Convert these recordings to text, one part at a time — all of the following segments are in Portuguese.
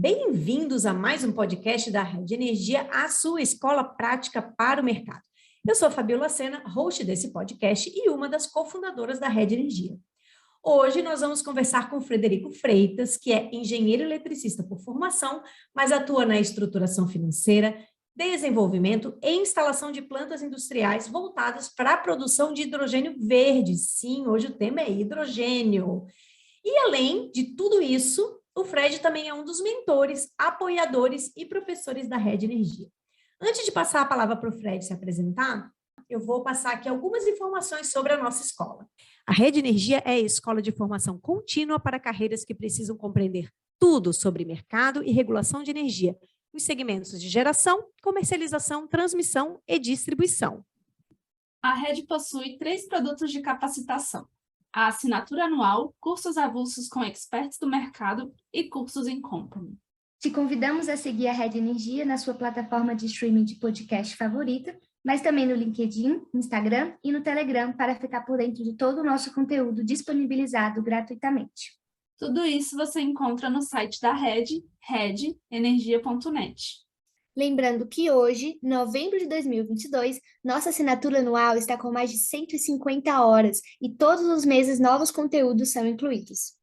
Bem-vindos a mais um podcast da Rede Energia, a sua escola prática para o mercado. Eu sou a Fabiola Sena, host desse podcast e uma das cofundadoras da Rede Energia. Hoje nós vamos conversar com o Frederico Freitas, que é engenheiro eletricista por formação, mas atua na estruturação financeira, desenvolvimento e instalação de plantas industriais voltadas para a produção de hidrogênio verde. Sim, hoje o tema é hidrogênio. E além de tudo isso, o Fred também é um dos mentores, apoiadores e professores da Rede Energia. Antes de passar a palavra para o Fred se apresentar, eu vou passar aqui algumas informações sobre a nossa escola. A Rede Energia é a escola de formação contínua para carreiras que precisam compreender tudo sobre mercado e regulação de energia, os segmentos de geração, comercialização, transmissão e distribuição. A Rede possui 3 produtos de capacitação: a assinatura anual, cursos avulsos com experts do mercado e cursos em company. Te convidamos a seguir a Rede Energia na sua plataforma de streaming de podcast favorita, mas também no LinkedIn, Instagram e no Telegram para ficar por dentro de todo o nosso conteúdo disponibilizado gratuitamente. Tudo isso você encontra no site da Rede, redenergia.net. Lembrando que hoje, novembro de 2022, nossa assinatura anual está com mais de 150 horas e todos os meses novos conteúdos são incluídos.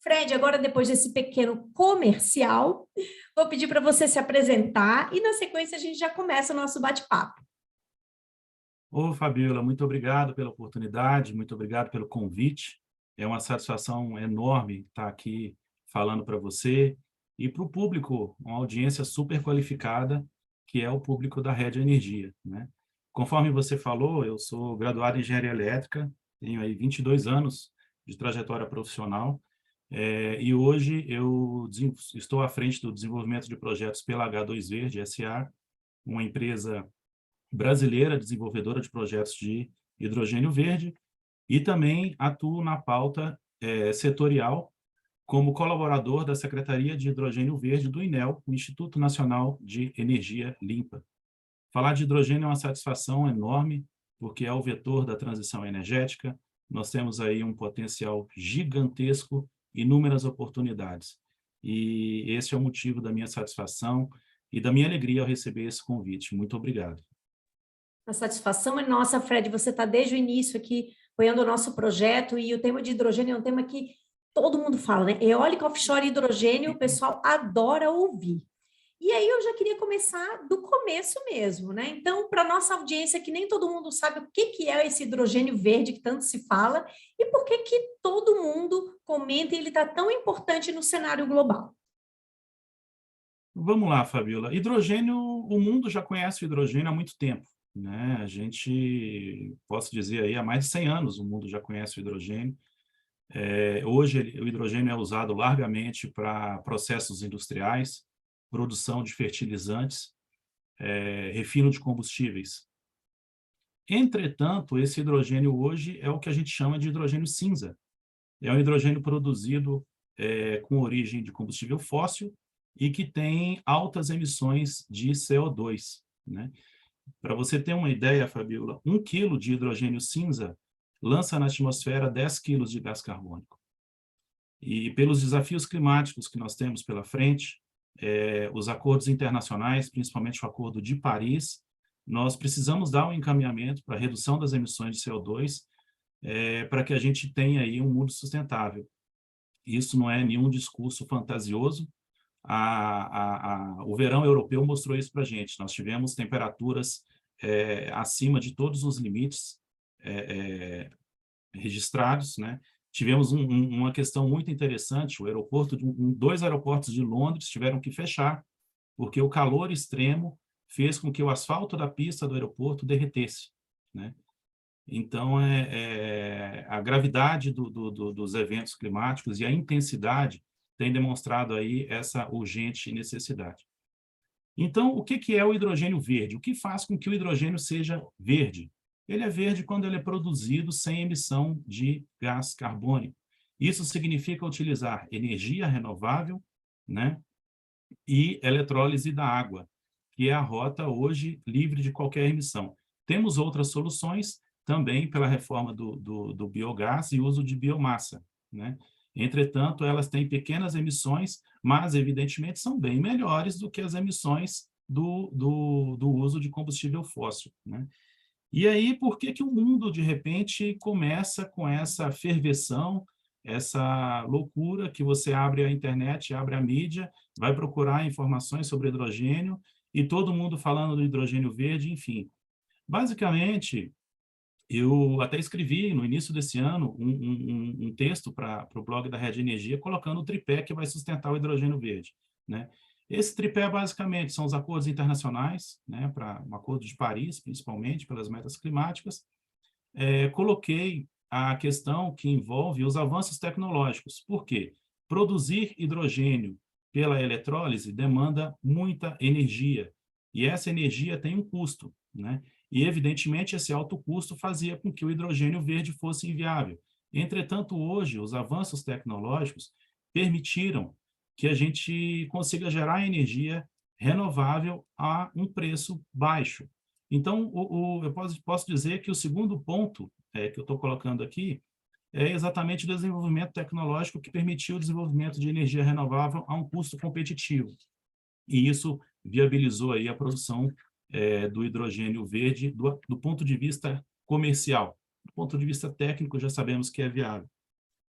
Fred, agora depois desse pequeno comercial, vou pedir para você se apresentar e na sequência a gente já começa o nosso bate-papo. Ô, Fabiola, muito obrigado pela oportunidade, muito obrigado pelo convite. É uma satisfação enorme estar aqui falando para você e para o público, uma audiência super qualificada, que é o público da Rede Energia, né? Conforme você falou, eu sou graduado em Engenharia Elétrica, tenho aí 22 anos de trajetória profissional, e hoje eu estou à frente do desenvolvimento de projetos pela H2 Verde S.A., uma empresa brasileira desenvolvedora de projetos de hidrogênio verde, e também atuo na pauta setorial como colaborador da Secretaria de Hidrogênio Verde do INEL, o Instituto Nacional de Energia Limpa. Falar de hidrogênio é uma satisfação enorme, porque é o vetor da transição energética. Nós temos aí um potencial gigantesco, inúmeras oportunidades. E esse é o motivo da minha satisfação e da minha alegria ao receber esse convite. Muito obrigado. A satisfação é nossa, Fred. Você está desde o início aqui apoiando o nosso projeto e o tema de hidrogênio é um tema que todo mundo fala, né? Eólica, offshore e hidrogênio, o pessoal adora ouvir. E aí eu já queria começar do começo mesmo, né? Então, para nossa audiência, que nem todo mundo sabe o que é esse hidrogênio verde que tanto se fala e por que todo mundo comenta e ele está tão importante no cenário global. Vamos lá, Fabiola. Hidrogênio, o mundo já conhece o hidrogênio há muito tempo, né? A gente, posso dizer aí, há mais de 100 anos o mundo já conhece o hidrogênio. Hoje o hidrogênio é usado largamente para processos industriais, produção de fertilizantes, refino de combustíveis. Entretanto, esse hidrogênio hoje é o que a gente chama de hidrogênio cinza. É um hidrogênio produzido com origem de combustível fóssil e que tem altas emissões de CO2, né? Para você ter uma ideia, Fabiola, 1 quilo de hidrogênio cinza lança na atmosfera 10 quilos de gás carbônico. E pelos desafios climáticos que nós temos pela frente, os acordos internacionais, principalmente o Acordo de Paris, nós precisamos dar um encaminhamento para a redução das emissões de CO2 para que a gente tenha aí um mundo sustentável. Isso não é nenhum discurso fantasioso. O verão europeu mostrou isso para a gente. Nós tivemos temperaturas acima de todos os limites registrados, né? Tivemos uma questão muito interessante. Dois aeroportos de Londres tiveram que fechar porque o calor extremo fez com que o asfalto da pista do aeroporto derretesse, né? Então, a gravidade dos eventos climáticos e a intensidade tem demonstrado aí essa urgente necessidade. Então, o que é o hidrogênio verde? O que faz com que o hidrogênio seja verde? Ele é verde quando ele é produzido sem emissão de gás carbônico. Isso significa utilizar energia renovável, né, e eletrólise da água, que é a rota hoje livre de qualquer emissão. Temos outras soluções também pela reforma do biogás e uso de biomassa, né? Entretanto, elas têm pequenas emissões, mas, evidentemente, são bem melhores do que as emissões do uso de combustível fóssil, né? E aí, por que que o mundo, de repente, começa com essa ferveção, essa loucura que você abre a internet, abre a mídia, vai procurar informações sobre hidrogênio, e todo mundo falando do hidrogênio verde, enfim. Basicamente, eu até escrevi, no início desse ano, um texto para o blog da Rede Energia, colocando o tripé que vai sustentar o hidrogênio verde, né? Esse tripé, basicamente, são os acordos internacionais, né, para o Acordo de Paris, principalmente, pelas metas climáticas. Coloquei a questão que envolve os avanços tecnológicos. Por quê? Produzir hidrogênio pela eletrólise demanda muita energia, e essa energia tem um custo, né? E, evidentemente, esse alto custo fazia com que o hidrogênio verde fosse inviável. Entretanto, hoje, os avanços tecnológicos permitiram que a gente consiga gerar energia renovável a um preço baixo. Então, eu posso dizer que o segundo ponto que eu estou colocando aqui é exatamente o desenvolvimento tecnológico que permitiu o desenvolvimento de energia renovável a um custo competitivo. E isso viabilizou aí a produção do hidrogênio verde do ponto de vista comercial. Do ponto de vista técnico, já sabemos que é viável.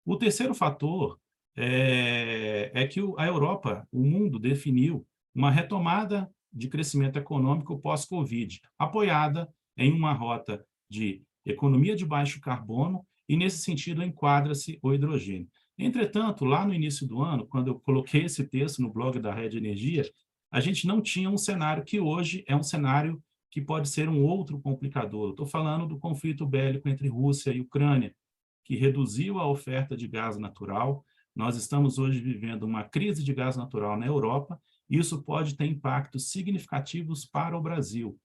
O terceiro fator é que a Europa, o mundo, definiu uma retomada de crescimento econômico pós-Covid, apoiada em uma rota de economia de baixo carbono, e, nesse sentido, enquadra-se o hidrogênio. Entretanto, lá no início do ano, quando eu coloquei esse texto no blog da Rede Energia, a gente não tinha um cenário que hoje é um cenário que pode ser um outro complicador. Estou falando do conflito bélico entre Rússia e Ucrânia, que reduziu a oferta de gás natural. Nós estamos hoje vivendo uma crise de gás natural na Europa, e isso pode ter impactos significativos para o Brasil,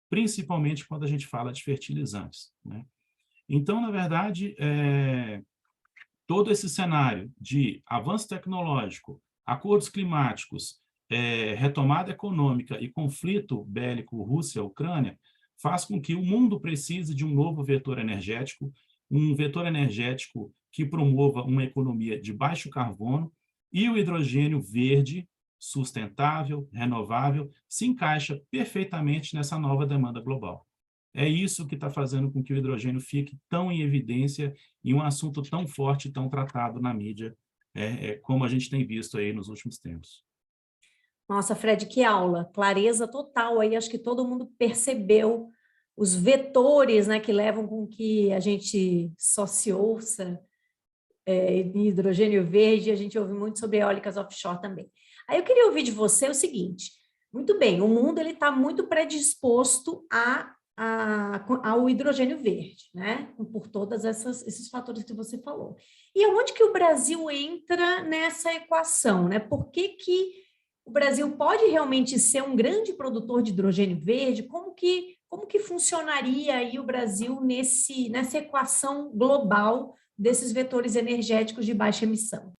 principalmente quando a gente fala de fertilizantes, né? Então, na verdade, todo esse cenário de avanço tecnológico, acordos climáticos, retomada econômica e conflito bélico Rússia-Ucrânia faz com que o mundo precise de um novo vetor energético, um vetor energético que promova uma economia de baixo carbono, e o hidrogênio verde, sustentável, renovável, se encaixa perfeitamente nessa nova demanda global. É isso que está fazendo com que o hidrogênio fique tão em evidência e um assunto tão forte, tão tratado na mídia, como a gente tem visto aí nos últimos tempos. Nossa, Fred, que aula, clareza total aí, acho que todo mundo percebeu os vetores, né, que levam com que a gente só se ouça em hidrogênio verde, a gente ouve muito sobre eólicas offshore também. Aí eu queria ouvir de você o seguinte, muito bem, o mundo está muito predisposto ao hidrogênio verde, né, por todos esses fatores que você falou. E onde que o Brasil entra nessa equação, né? Por que o Brasil pode realmente ser um grande produtor de hidrogênio verde? Como que funcionaria aí o Brasil nessa equação global desses vetores energéticos de baixa emissão?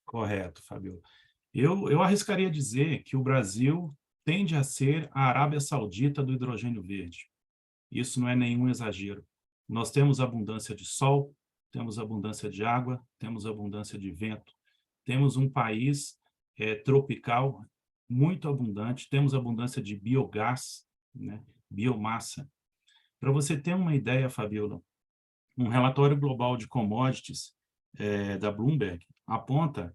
Correto, Fabio. Eu arriscaria dizer que o Brasil tende a ser a Arábia Saudita do hidrogênio verde. Isso não é nenhum exagero. Nós temos abundância de sol, temos abundância de água, temos abundância de vento. Temos um país tropical muito abundante, temos abundância de biogás, né? Biomassa. Para você ter uma ideia, Fabiola, um relatório global de commodities da Bloomberg aponta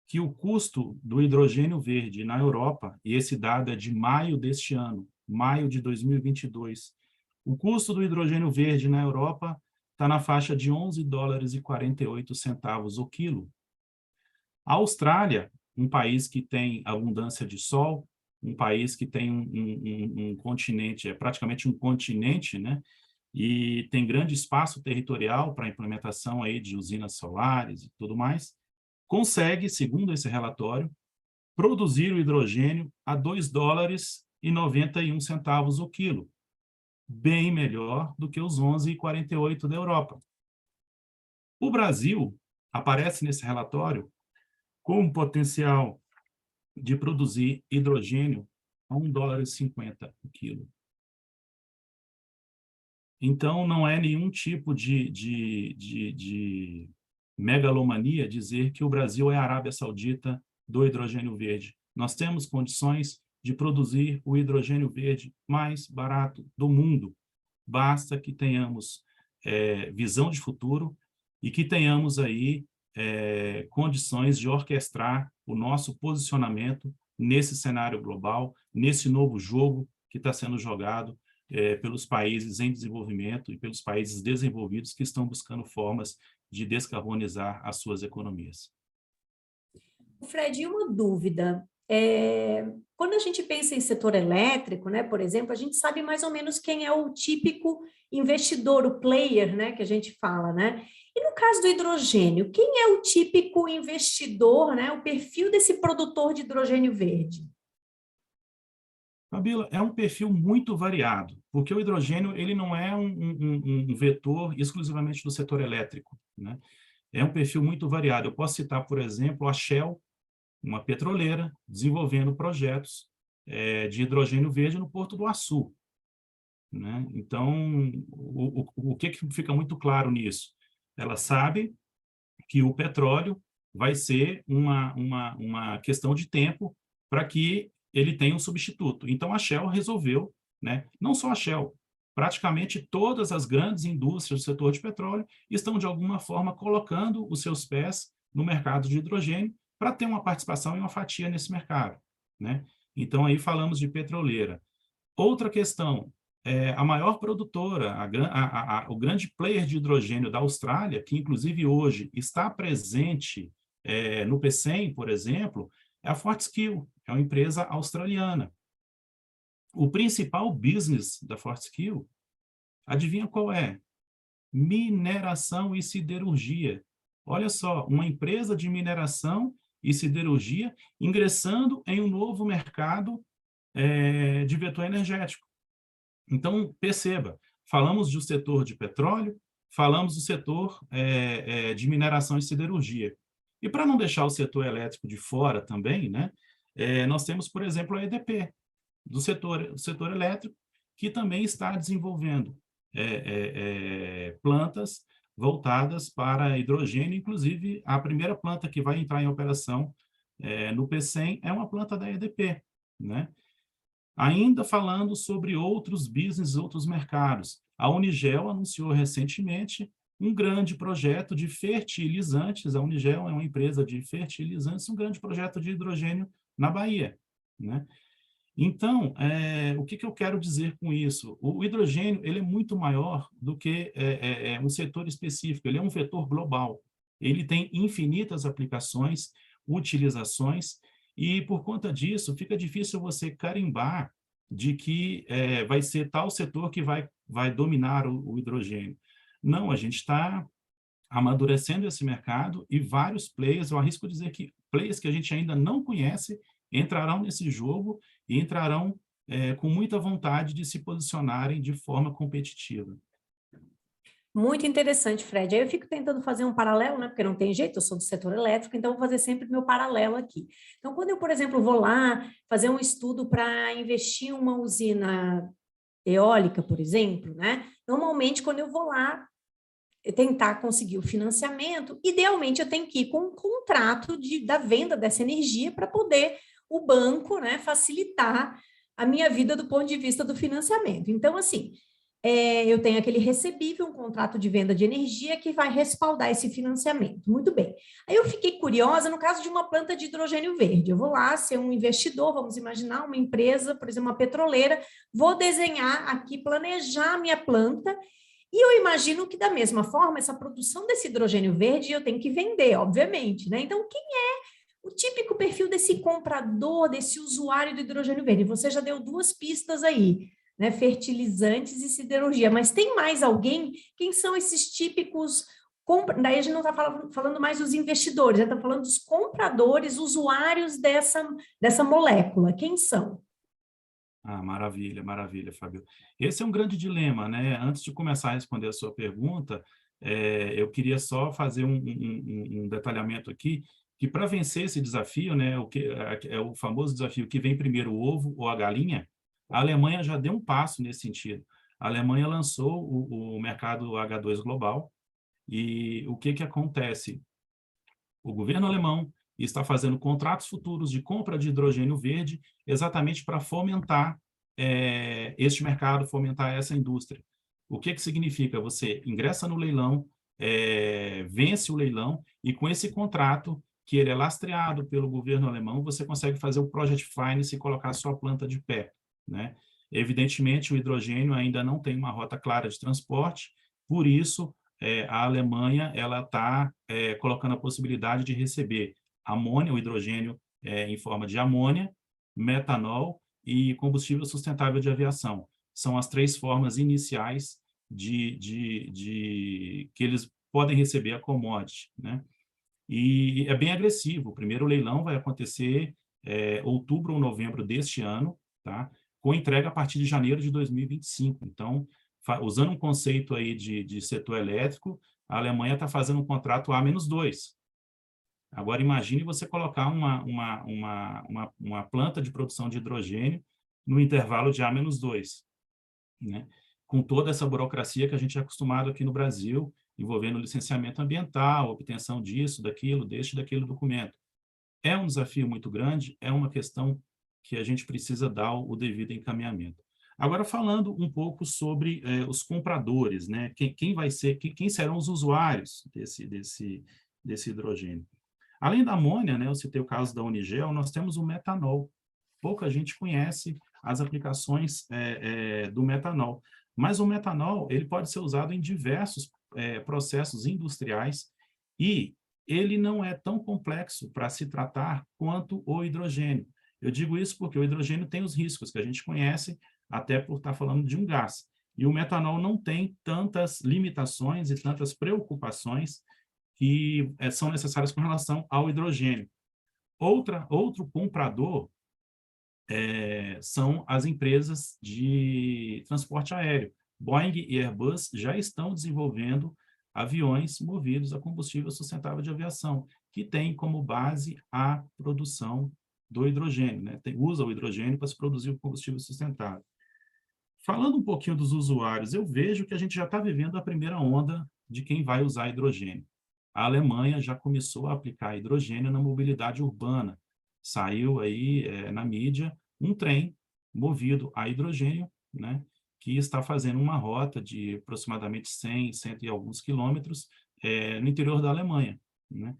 que o custo do hidrogênio verde na Europa, e esse dado é de maio deste ano, maio de 2022, o custo do hidrogênio verde na Europa está na faixa de $11,48 o quilo. A Austrália, um país que tem abundância de sol, um país que tem um continente, praticamente um continente, né? E tem grande espaço territorial para a implementação aí de usinas solares e tudo mais, consegue, segundo esse relatório, produzir o hidrogênio a $2,91 o quilo, bem melhor do que os 11,48 da Europa. O Brasil aparece nesse relatório com um potencial de produzir hidrogênio a $1,50 o quilo. Então, não é nenhum tipo de megalomania dizer que o Brasil é a Arábia Saudita do hidrogênio verde. Nós temos condições de produzir o hidrogênio verde mais barato do mundo. Basta que tenhamos visão de futuro e que tenhamos aí condições de orquestrar o nosso posicionamento nesse cenário global, nesse novo jogo que está sendo jogado pelos países em desenvolvimento e pelos países desenvolvidos que estão buscando formas de descarbonizar as suas economias. Fred, uma dúvida. Quando a gente pensa em setor elétrico, né, por exemplo, a gente sabe mais ou menos quem é o típico investidor, o player, né, que a gente fala, né? E no caso do hidrogênio, quem é o típico investidor, né, o perfil desse produtor de hidrogênio verde? Fabíola, é um perfil muito variado, porque o hidrogênio ele não é um vetor exclusivamente do setor elétrico, né? É um perfil muito variado. Eu posso citar, por exemplo, a Shell, uma petroleira, desenvolvendo projetos de hidrogênio verde no Porto do Açu, né? Então, o que fica muito claro nisso? Ela sabe que o petróleo vai ser uma questão de tempo para que ele tenha um substituto. Então, a Shell resolveu, né? Não só a Shell, praticamente todas as grandes indústrias do setor de petróleo estão, de alguma forma, colocando os seus pés no mercado de hidrogênio para ter uma participação e uma fatia nesse mercado, né? Então, aí falamos de petroleira. Outra questão, a maior produtora, o grande player de hidrogênio da Austrália, que inclusive hoje está presente no P100, por exemplo, é a Fortescue, é uma empresa australiana. O principal business da Fortescue, adivinha qual é? Mineração e siderurgia. Olha só, uma empresa de mineração e siderurgia ingressando em um novo mercado de vetor energético. Então, perceba, falamos do setor de petróleo, falamos do setor de mineração e siderurgia. E para não deixar o setor elétrico de fora também, né, nós temos, por exemplo, a EDP, do setor elétrico, que também está desenvolvendo plantas voltadas para hidrogênio. Inclusive, a primeira planta que vai entrar em operação no P100 é uma planta da EDP, né? Ainda falando sobre outros business, outros mercados, a Unigel anunciou recentemente um grande projeto de fertilizantes. A Unigel é uma empresa de fertilizantes, um grande projeto de hidrogênio na Bahia, né? Então, o que eu quero dizer com isso? O hidrogênio ele é muito maior do que um setor específico, ele é um vetor global. Ele tem infinitas aplicações, utilizações, e por conta disso fica difícil você carimbar de que vai ser tal setor que vai dominar o hidrogênio. Não, a gente está amadurecendo esse mercado e vários players, eu arrisco dizer que players que a gente ainda não conhece, entrarão nesse jogo e entrarão com muita vontade de se posicionarem de forma competitiva. Muito interessante, Fred. Aí eu fico tentando fazer um paralelo, né? Porque não tem jeito, eu sou do setor elétrico, então vou fazer sempre meu paralelo aqui. Então, quando eu, por exemplo, vou lá fazer um estudo para investir em uma usina eólica, por exemplo, né? Normalmente, quando eu vou lá tentar conseguir o financiamento, idealmente eu tenho que ir com um contrato da venda dessa energia para poder o banco, né, facilitar a minha vida do ponto de vista do financiamento. Então, assim, eu tenho aquele recebível, um contrato de venda de energia que vai respaldar esse financiamento. Muito bem. Aí eu fiquei curiosa no caso de uma planta de hidrogênio verde. Eu vou lá ser um investidor, vamos imaginar uma empresa, por exemplo, uma petroleira, vou desenhar aqui, planejar a minha planta. E eu imagino que, da mesma forma, essa produção desse hidrogênio verde eu tenho que vender, obviamente, né? Então, quem é o típico perfil desse comprador, desse usuário do hidrogênio verde? Você já deu duas pistas aí, né? Fertilizantes e siderurgia, mas tem mais alguém? Quem são esses típicos? Daí a gente não está falando mais dos investidores, está falando dos compradores, usuários dessa molécula. Quem são? Ah, maravilha, maravilha, Fábio. Esse é um grande dilema, né? Antes de começar a responder a sua pergunta, eu queria só fazer um detalhamento aqui, que para vencer esse desafio, né, é o famoso desafio que vem primeiro o ovo ou a galinha, a Alemanha já deu um passo nesse sentido. A Alemanha lançou o mercado H2 global, E o que acontece? O governo alemão está fazendo contratos futuros de compra de hidrogênio verde exatamente para fomentar este mercado, fomentar essa indústria. O que significa? Você ingressa no leilão, vence o leilão, e com esse contrato, que ele é lastreado pelo governo alemão, você consegue fazer o Project Finance e colocar a sua planta de pé, né? Evidentemente, o hidrogênio ainda não tem uma rota clara de transporte, por isso, a Alemanha está colocando a possibilidade de receber amônia, o hidrogênio em forma de amônia, metanol e combustível sustentável de aviação. São as 3 formas iniciais que eles podem receber a commodity, né? E é bem agressivo. O primeiro leilão vai acontecer outubro ou novembro deste ano, tá? Com entrega a partir de janeiro de 2025. Então, usando um conceito aí de setor elétrico, a Alemanha está fazendo um contrato A-2. Agora, imagine você colocar uma planta de produção de hidrogênio no intervalo de A-2, né? Com toda essa burocracia que a gente é acostumado aqui no Brasil, envolvendo licenciamento ambiental, obtenção disso, daquilo, daquele documento. É um desafio muito grande, é uma questão que a gente precisa dar o devido encaminhamento. Agora, falando um pouco sobre os compradores, né? Quem serão os usuários desse hidrogênio? Além da amônia, né, eu citei o caso da Unigel, nós temos o metanol. Pouca gente conhece as aplicações do metanol, mas o metanol ele pode ser usado em diversos processos industriais e ele não é tão complexo para se tratar quanto o hidrogênio. Eu digo isso porque o hidrogênio tem os riscos que a gente conhece, até por estar falando de um gás. E o metanol não tem tantas limitações e tantas preocupações que são necessárias com relação ao hidrogênio. Outro comprador são as empresas de transporte aéreo. Boeing e Airbus já estão desenvolvendo aviões movidos a combustível sustentável de aviação, que tem como base a produção do hidrogênio, né? Usa o hidrogênio para se produzir o combustível sustentável. Falando um pouquinho dos usuários, eu vejo que a gente já está vivendo a primeira onda de quem vai usar hidrogênio. A Alemanha já começou a aplicar hidrogênio na mobilidade urbana. Saiu aí na mídia um trem movido a hidrogênio, né, que está fazendo uma rota de aproximadamente 100 e alguns quilômetros no interior da Alemanha, né?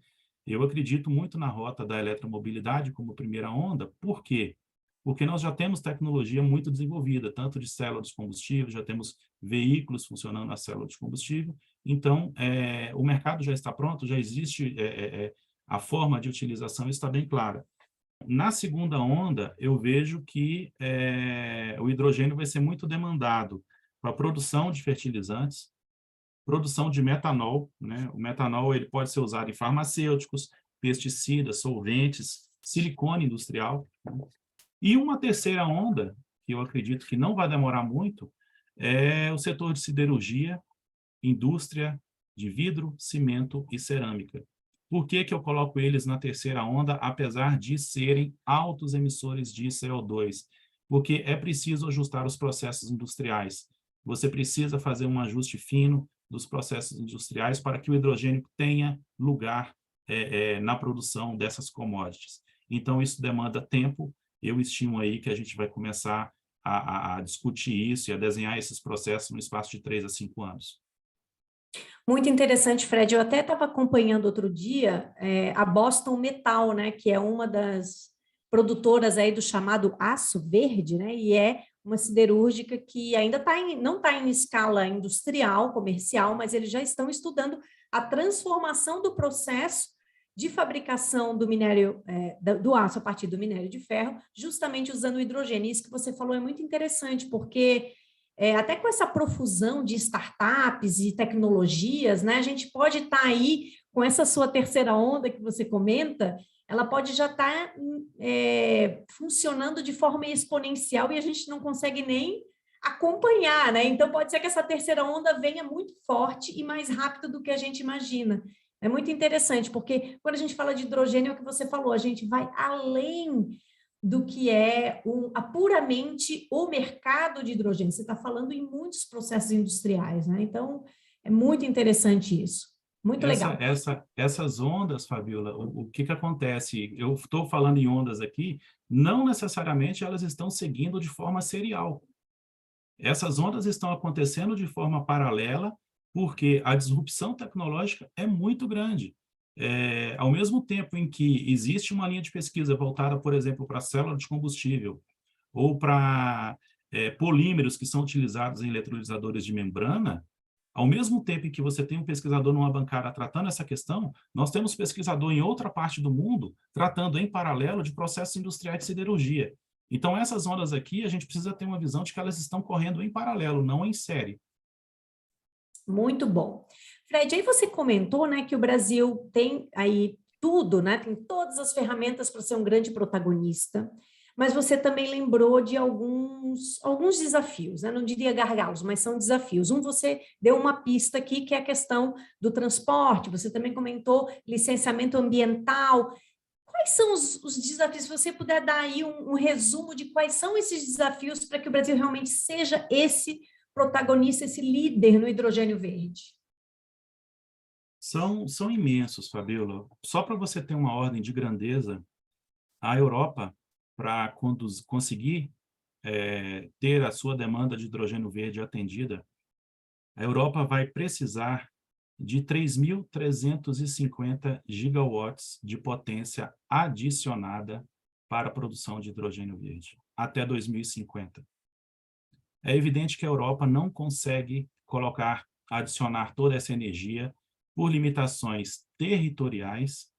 Eu acredito muito na rota da eletromobilidade como primeira onda. Por quê? Porque nós já temos tecnologia muito desenvolvida, tanto de célula de combustível, já temos veículos funcionando na célula de combustível. Então, o mercado já está pronto, já existe a forma de utilização está bem clara. Na segunda onda, eu vejo que o hidrogênio vai ser muito demandado para a produção de fertilizantes, produção de metanol, né? O metanol ele pode ser usado em farmacêuticos, pesticidas, solventes, silicone industrial, né? E uma terceira onda, que eu acredito que não vai demorar muito, é o setor de siderurgia, indústria de vidro, cimento e cerâmica. Por que eu coloco eles na terceira onda, apesar de serem altos emissores de CO2? Porque é preciso ajustar os processos industriais. Você precisa fazer um ajuste fino dos processos industriais para que o hidrogênio tenha lugar na produção dessas commodities. Então, isso demanda tempo. Eu estimo aí que a gente vai começar a discutir isso e a desenhar esses processos no espaço de 3 a 5 anos. Muito interessante, Fred. Eu até estava acompanhando outro dia a Boston Metal, né, que é uma das produtoras aí do chamado aço verde, né, e é uma siderúrgica que ainda não está em escala industrial, comercial, mas eles já estão estudando a transformação do processo de fabricação do minério, do aço a partir do minério de ferro, justamente usando o hidrogênio. Isso que você falou é muito interessante, porque até com essa profusão de startups e tecnologias, né, a gente pode estar aí com essa sua terceira onda que você comenta, ela pode já estar funcionando de forma exponencial e a gente não consegue nem acompanhar, né? Então, pode ser que essa terceira onda venha muito forte e mais rápido do que a gente imagina. É muito interessante, porque quando a gente fala de hidrogênio, é o que você falou, a gente vai além do que é puramente o mercado de hidrogênio. Você está falando em muitos processos industriais, né? Então, é muito interessante isso. Muito legal. Essas ondas, Fabiola, o que acontece? Eu estou falando em ondas aqui, não necessariamente elas estão seguindo de forma serial. Essas ondas estão acontecendo de forma paralela, porque a disrupção tecnológica é muito grande. Ao mesmo tempo em que existe uma linha de pesquisa voltada, por exemplo, para a célula de combustível, ou para polímeros que são utilizados em eletrolisadores de membrana, ao mesmo tempo em que você tem um pesquisador numa bancada tratando essa questão, nós temos pesquisador em outra parte do mundo tratando em paralelo de processos industriais de siderurgia. Então, essas ondas aqui, a gente precisa ter uma visão de que elas estão correndo em paralelo, não em série. Muito bom. Fred, aí você comentou, né, que o Brasil tem aí tudo, né, tem todas as ferramentas para ser um grande protagonista, mas você também lembrou de alguns desafios, né? Não diria gargalos, mas são desafios. Você deu uma pista aqui, que é a questão do transporte, você também comentou licenciamento ambiental. Quais são os desafios? Se você puder dar aí um resumo de quais são esses desafios para que o Brasil realmente seja esse protagonista, esse líder no hidrogênio verde. São imensos, Fabiola. Só para você ter uma ordem de grandeza, a Europa, para conseguir ter a sua demanda de hidrogênio verde atendida, a Europa vai precisar de 3.350 gigawatts de potência adicionada para a produção de hidrogênio verde, até 2050. É evidente que a Europa não consegue adicionar toda essa energia por limitações territoriais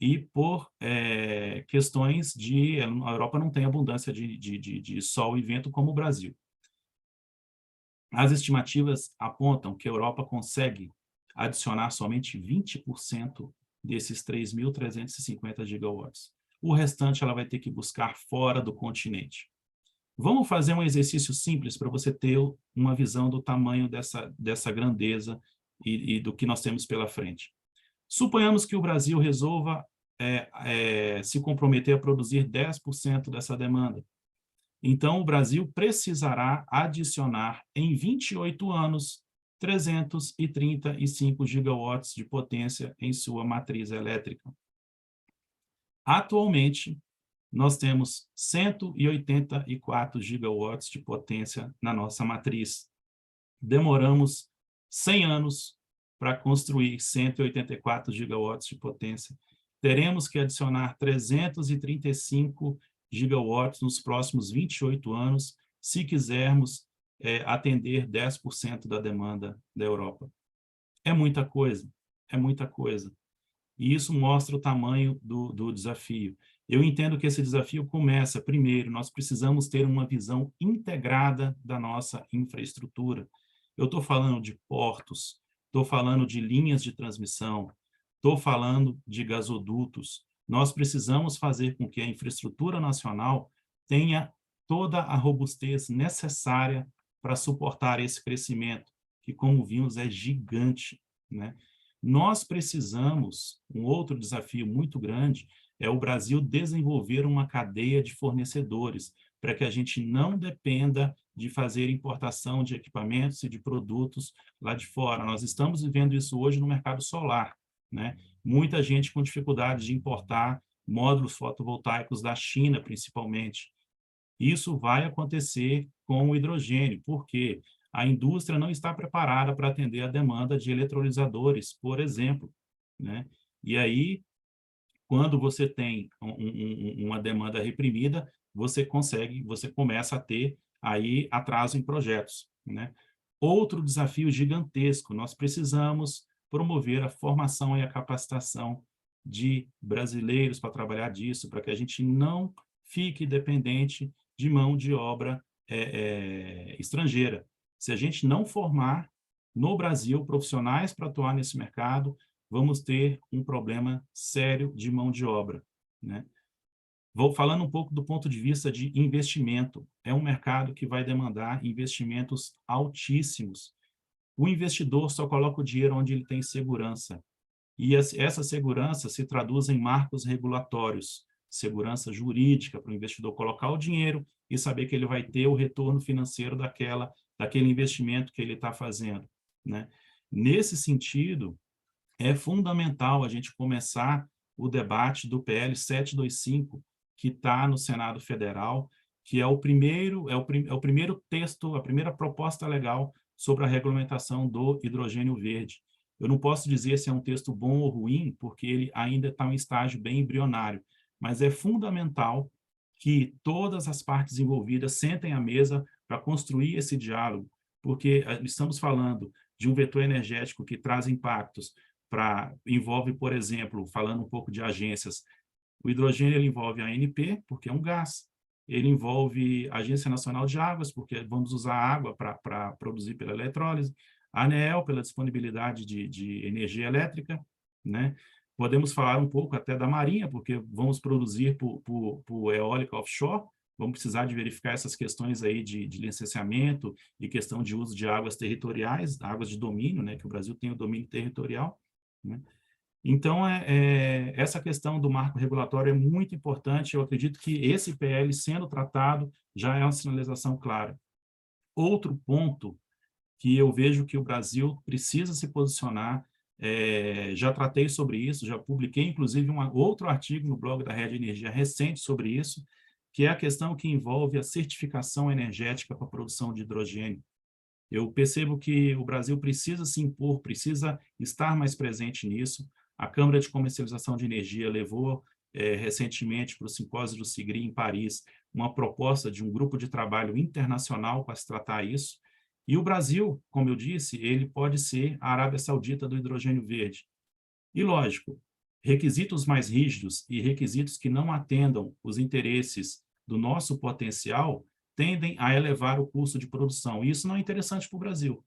e por questões de... A Europa não tem abundância de sol e vento como o Brasil. As estimativas apontam que a Europa consegue adicionar somente 20% desses 3.350 gigawatts. O restante ela vai ter que buscar fora do continente. Vamos fazer um exercício simples para você ter uma visão do tamanho dessa grandeza e do que nós temos pela frente. Suponhamos que o Brasil resolva se comprometer a produzir 10% dessa demanda. Então, o Brasil precisará adicionar, em 28 anos, 335 gigawatts de potência em sua matriz elétrica. Atualmente, nós temos 184 gigawatts de potência na nossa matriz. Demoramos 100 anos para construir 184 gigawatts de potência. Teremos que adicionar 335 gigawatts nos próximos 28 anos, se quisermos atender 10% da demanda da Europa. É muita coisa, é muita coisa. E isso mostra o tamanho do desafio. Eu entendo que esse desafio começa, primeiro, nós precisamos ter uma visão integrada da nossa infraestrutura. Eu estou falando de portos, estou falando de linhas de transmissão, estou falando de gasodutos. Nós precisamos fazer com que a infraestrutura nacional tenha toda a robustez necessária para suportar esse crescimento, que, como vimos, é gigante, né? Nós precisamos, um outro desafio muito grande, é o Brasil desenvolver uma cadeia de fornecedores, para que a gente não dependa de fazer importação de equipamentos e de produtos lá de fora. Nós estamos vivendo isso hoje no mercado solar, né? Muita gente com dificuldade de importar módulos fotovoltaicos da China, principalmente. Isso vai acontecer com o hidrogênio, porque a indústria não está preparada para atender a demanda de eletrolisadores, por exemplo, né? E aí, quando você tem uma demanda reprimida, você começa a ter aí atraso em projetos, né? Outro desafio gigantesco, nós precisamos promover a formação e a capacitação de brasileiros para trabalhar disso, para que a gente não fique dependente de mão de obra estrangeira. Se a gente não formar no Brasil profissionais para atuar nesse mercado, vamos ter um problema sério de mão de obra, né? Vou falando um pouco do ponto de vista de investimento. É um mercado que vai demandar investimentos altíssimos. O investidor só coloca o dinheiro onde ele tem segurança. E essa segurança se traduz em marcos regulatórios, segurança jurídica para o investidor colocar o dinheiro e saber que ele vai ter o retorno financeiro daquele investimento que ele está fazendo, né? Nesse sentido, é fundamental a gente começar o debate do PL 725, que está no Senado Federal, que é o primeiro texto, a primeira proposta legal sobre a regulamentação do hidrogênio verde. Eu não posso dizer se é um texto bom ou ruim, porque ele ainda está em estágio bem embrionário, mas é fundamental que todas as partes envolvidas sentem à mesa para construir esse diálogo, porque estamos falando de um vetor energético que traz impactos envolve, por exemplo, falando um pouco de agências, o hidrogênio ele envolve a ANP, porque é um gás, ele envolve a Agência Nacional de Águas, porque vamos usar água para produzir pela eletrólise, a ANEEL, pela disponibilidade de energia elétrica, né? Podemos falar um pouco até da Marinha, porque vamos produzir por eólica offshore, vamos precisar de verificar essas questões aí de licenciamento e questão de uso de águas territoriais, águas de domínio, né? Que o Brasil tem o domínio territorial, né? Então, essa questão do marco regulatório é muito importante. Eu acredito que esse PL sendo tratado já é uma sinalização clara. Outro ponto que eu vejo que o Brasil precisa se posicionar, já tratei sobre isso, já publiquei, inclusive, outro artigo no blog da Rede Energia recente sobre isso, que é a questão que envolve a certificação energética para a produção de hidrogênio. Eu percebo que o Brasil precisa se impor, precisa estar mais presente nisso. A Câmara de Comercialização de Energia levou recentemente para o simpósio do CIGRI em Paris uma proposta de um grupo de trabalho internacional para se tratar isso. E o Brasil, como eu disse, ele pode ser a Arábia Saudita do hidrogênio verde. E, lógico, requisitos mais rígidos e requisitos que não atendam os interesses do nosso potencial tendem a elevar o custo de produção. E isso não é interessante para o Brasil.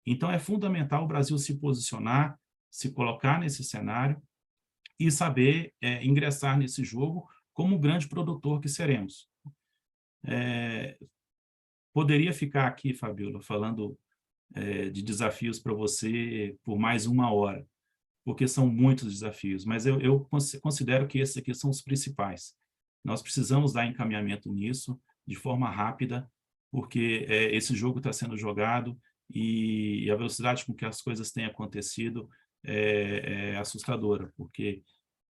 Então, é fundamental o Brasil se posicionar, se colocar nesse cenário e saber ingressar nesse jogo como o grande produtor que seremos. Poderia ficar aqui, Fabíola, falando de desafios para você por mais 1 hora, porque são muitos desafios, mas eu considero que esses aqui são os principais. Nós precisamos dar encaminhamento nisso, de forma rápida, porque esse jogo está sendo jogado e a velocidade com que as coisas têm acontecido é assustadora, porque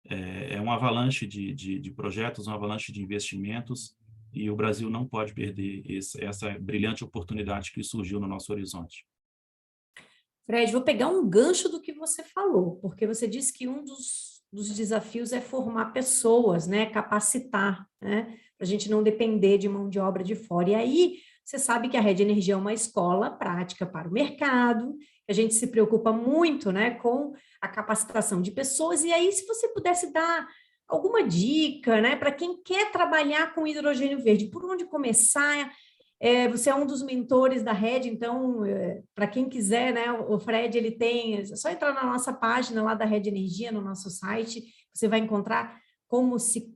é uma avalanche de projetos, uma avalanche de investimentos, e o Brasil não pode perder essa brilhante oportunidade que surgiu no nosso horizonte. Fred, vou pegar um gancho do que você falou, porque você disse que um dos desafios é formar pessoas, né, capacitar, né, para a gente não depender de mão de obra de fora. E aí, você sabe que a Rede Energia é uma escola prática para o mercado, a gente se preocupa muito, né, com a capacitação de pessoas, e aí, se você pudesse dar alguma dica, né, para quem quer trabalhar com hidrogênio verde, por onde começar? Você é um dos mentores da Rede, então, para quem quiser, né, o Fred, ele tem, é só entrar na nossa página lá da Rede Energia, no nosso site, você vai encontrar como se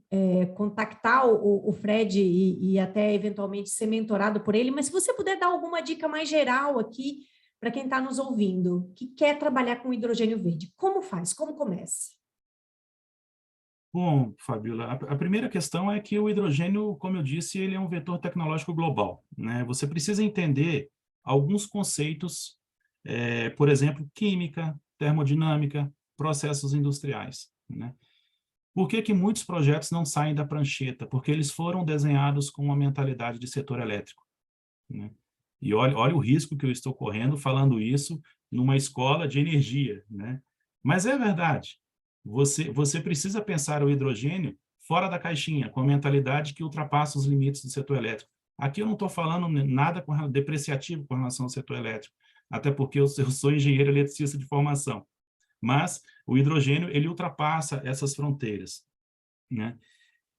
contactar o Fred e até eventualmente ser mentorado por ele, mas se você puder dar alguma dica mais geral aqui, para quem está nos ouvindo, que quer trabalhar com hidrogênio verde, como faz, como começa? Bom, Fabíola, a primeira questão é que o hidrogênio, como eu disse, ele é um vetor tecnológico global, né? Você precisa entender alguns conceitos, por exemplo, química, termodinâmica, processos industriais, né? Por que muitos projetos não saem da prancheta? Porque eles foram desenhados com uma mentalidade de setor elétrico, né? E olha o risco que eu estou correndo falando isso numa escola de energia, né? Mas é verdade. Você precisa pensar o hidrogênio fora da caixinha, com a mentalidade que ultrapassa os limites do setor elétrico. Aqui eu não estou falando nada depreciativo com relação ao setor elétrico, até porque eu sou engenheiro eletricista de formação. Mas o hidrogênio, ele ultrapassa essas fronteiras, né?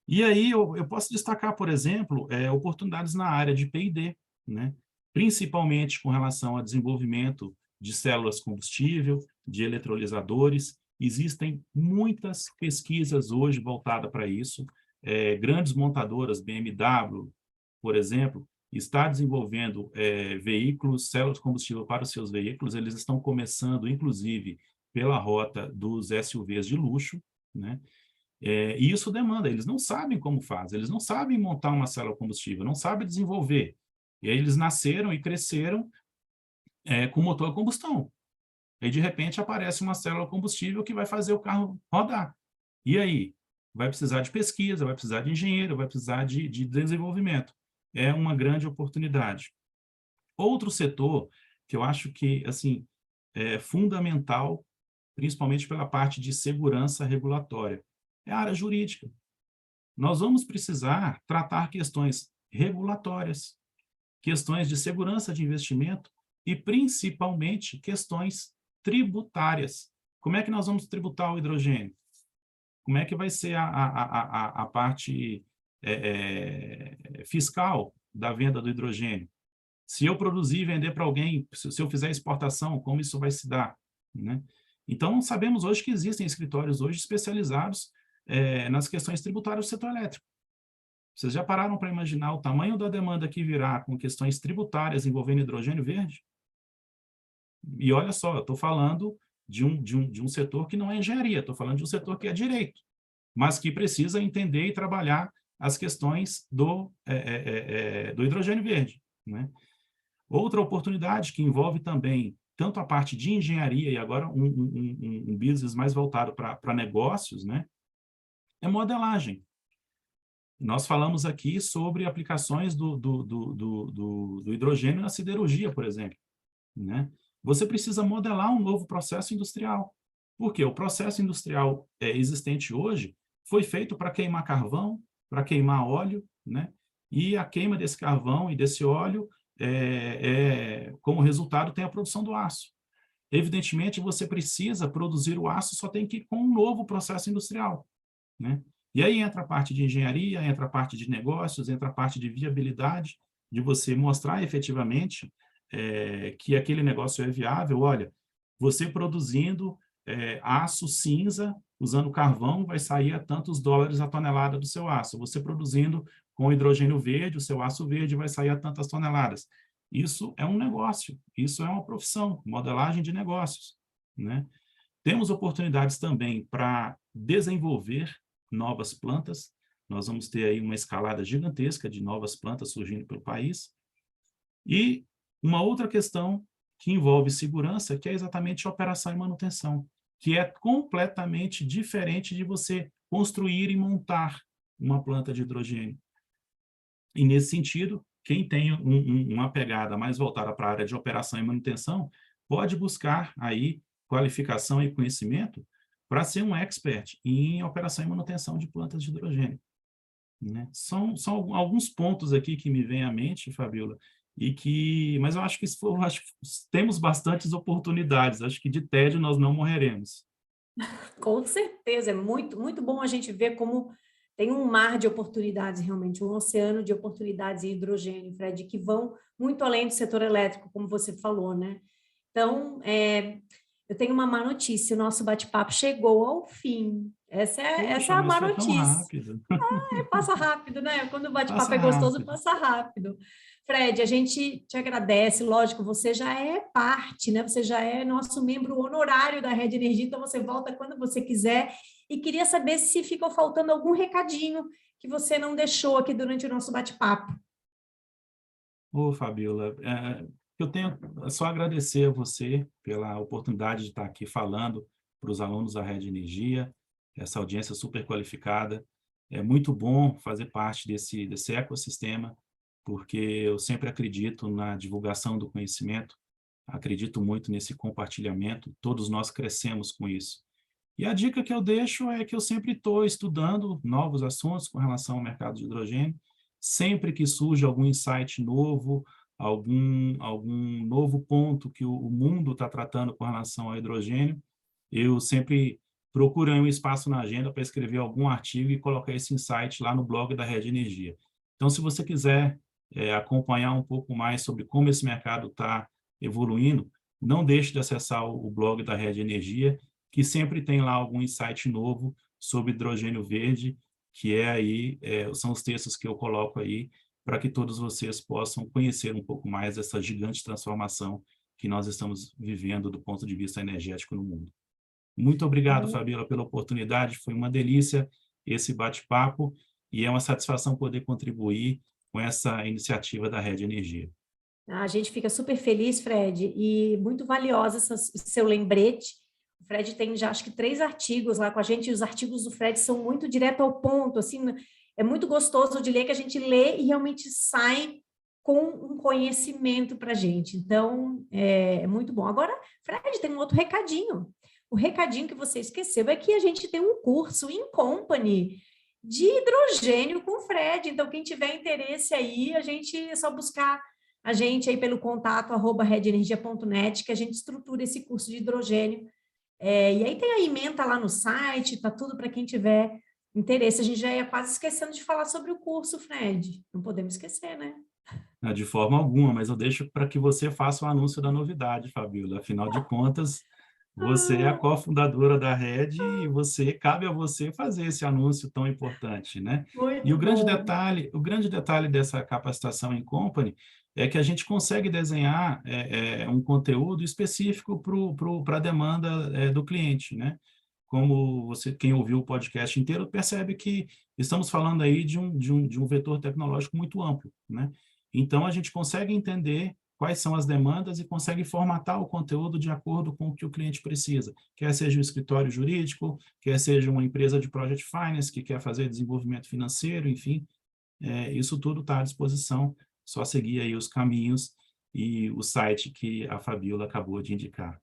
E aí eu posso destacar, por exemplo, oportunidades na área de P&D, né? Principalmente com relação ao desenvolvimento de células combustível, de eletrolisadores. Existem muitas pesquisas hoje voltadas para isso. Grandes montadoras, BMW, por exemplo, está desenvolvendo veículos, células de combustível para os seus veículos. Eles estão começando, inclusive, pela rota dos SUVs de luxo, né? E isso demanda, eles não sabem como faz, eles não sabem montar uma célula combustível, não sabem desenvolver. E aí eles nasceram e cresceram com motor a combustão. Aí, de repente, aparece uma célula combustível que vai fazer o carro rodar. E aí? Vai precisar de pesquisa, vai precisar de engenheiro, vai precisar de desenvolvimento. É uma grande oportunidade. Outro setor que eu acho que, assim, é fundamental, principalmente pela parte de segurança regulatória, é a área jurídica. Nós vamos precisar tratar questões regulatórias, questões de segurança de investimento e, principalmente, questões tributárias. Como é que nós vamos tributar o hidrogênio? Como é que vai ser a parte fiscal da venda do hidrogênio? Se eu produzir e vender para alguém, se eu fizer exportação, como isso vai se dar? Né? Então, sabemos hoje que existem escritórios hoje especializados nas questões tributárias do setor elétrico. Vocês já pararam para imaginar o tamanho da demanda que virá com questões tributárias envolvendo hidrogênio verde? E olha só, eu estou falando de um setor que não é engenharia, estou falando de um setor que é direito, mas que precisa entender e trabalhar as questões do hidrogênio verde. Né? Outra oportunidade que envolve também tanto a parte de engenharia e agora um business mais voltado para negócios, né? É modelagem. Nós falamos aqui sobre aplicações do hidrogênio na siderurgia, por exemplo. Né? Você precisa modelar um novo processo industrial. Por quê? O processo industrial existente hoje foi feito para queimar carvão, para queimar óleo, né? E a queima desse carvão e desse óleo, como resultado, tem a produção do aço. Evidentemente, você precisa produzir o aço, só tem que ir com um novo processo industrial. Né? E aí entra a parte de engenharia, entra a parte de negócios, entra a parte de viabilidade, de você mostrar efetivamente que aquele negócio é viável. Olha, você produzindo aço cinza, usando carvão, vai sair a tantos dólares a tonelada do seu aço. Você produzindo com hidrogênio verde, o seu aço verde vai sair a tantas toneladas. Isso é um negócio, isso é uma profissão, modelagem de negócios. Né? Temos oportunidades também para desenvolver novas plantas. Nós vamos ter aí uma escalada gigantesca de novas plantas surgindo pelo país. E uma outra questão que envolve segurança, que é exatamente a operação e manutenção, que é completamente diferente de você construir e montar uma planta de hidrogênio. E, nesse sentido, quem tem uma pegada mais voltada para a área de operação e manutenção pode buscar aí qualificação e conhecimento para ser um expert em operação e manutenção de plantas de hidrogênio. Né? São alguns pontos aqui que me vêm à mente, Fabíola, mas eu acho que temos bastantes oportunidades, acho que de tédio nós não morreremos. Com certeza, é muito, muito bom a gente ver como tem um mar de oportunidades, realmente, um oceano de oportunidades em hidrogênio, Fred, que vão muito além do setor elétrico, como você falou, né? Então, eu tenho uma má notícia, o nosso bate-papo chegou ao fim. Essa é a má notícia. Passa rápido, né? Quando o bate-papo é gostoso, passa rápido. Fred, a gente te agradece, lógico, você já é parte, né? Você já é nosso membro honorário da Rede Energia, então você volta quando você quiser. E queria saber se ficou faltando algum recadinho que você não deixou aqui durante o nosso bate-papo. Ô, Fabíola, eu tenho só agradecer a você pela oportunidade de estar aqui falando para os alunos da Rede Energia, essa audiência super qualificada. É muito bom fazer parte desse ecossistema, porque eu sempre acredito na divulgação do conhecimento, acredito muito nesse compartilhamento, todos nós crescemos com isso. E a dica que eu deixo é que eu sempre estou estudando novos assuntos com relação ao mercado de hidrogênio, sempre que surge algum insight novo, algum novo ponto que o mundo está tratando com relação ao hidrogênio, eu sempre procuro um espaço na agenda para escrever algum artigo e colocar esse insight lá no blog da Rede Energia. Então, se você quiser acompanhar um pouco mais sobre como esse mercado está evoluindo, não deixe de acessar o blog da Rede Energia, que sempre tem lá algum insight novo sobre hidrogênio verde, que são os textos que eu coloco aí, para que todos vocês possam conhecer um pouco mais dessa gigante transformação que nós estamos vivendo do ponto de vista energético no mundo. Muito obrigado, Fabíola, pela oportunidade, foi uma delícia esse bate-papo, e é uma satisfação poder contribuir com essa iniciativa da Rede Energia. A gente fica super feliz, Fred, e muito valiosa seu lembrete. O Fred tem já, acho que 3 artigos lá com a gente, e os artigos do Fred são muito direto ao ponto, assim, é muito gostoso de ler, que a gente lê e realmente sai com um conhecimento para a gente. Então, é muito bom. Agora, Fred, tem um outro recadinho. O recadinho que você esqueceu é que a gente tem um curso in company de hidrogênio com o Fred. Então, quem tiver interesse aí, é só buscar a gente aí pelo contato @redenergia.net, que a gente estrutura esse curso de hidrogênio. E aí tem a ementa lá no site, tá tudo para quem tiver interesse. A gente já ia quase esquecendo de falar sobre o curso, Fred. Não podemos esquecer, né? De forma alguma, mas eu deixo para que você faça o anúncio da novidade, Fabíola. Afinal de contas, você é a cofundadora da Rede e cabe a você fazer esse anúncio tão importante, né? E Muito o grande bom. detalhe dessa capacitação em company é que a gente consegue desenhar um conteúdo específico para a demanda do cliente, né? Como quem ouviu o podcast inteiro percebe que estamos falando aí de um vetor tecnológico muito amplo, né? Então, a gente consegue entender quais são as demandas e consegue formatar o conteúdo de acordo com o que o cliente precisa, quer seja um escritório jurídico, quer seja uma empresa de project finance que quer fazer desenvolvimento financeiro, enfim, isso tudo está à disposição, só seguir aí os caminhos e o site que a Fabíola acabou de indicar.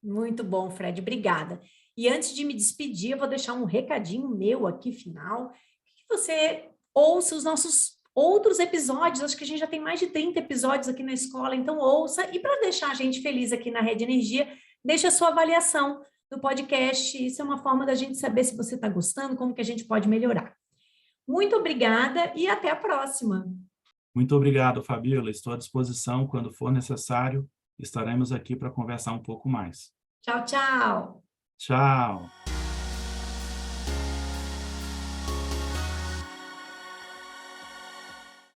Muito bom, Fred, obrigada. E antes de me despedir, eu vou deixar um recadinho meu aqui, final, que você ouça os nossos outros episódios. Acho que a gente já tem mais de 30 episódios aqui na escola, então ouça. E para deixar a gente feliz aqui na Rede Energia, deixa a sua avaliação do podcast. Isso é uma forma da gente saber se você está gostando, como que a gente pode melhorar. Muito obrigada e até a próxima. Muito obrigado, Fabíola. Estou à disposição quando for necessário. Estaremos aqui para conversar um pouco mais. Tchau, tchau. Tchau.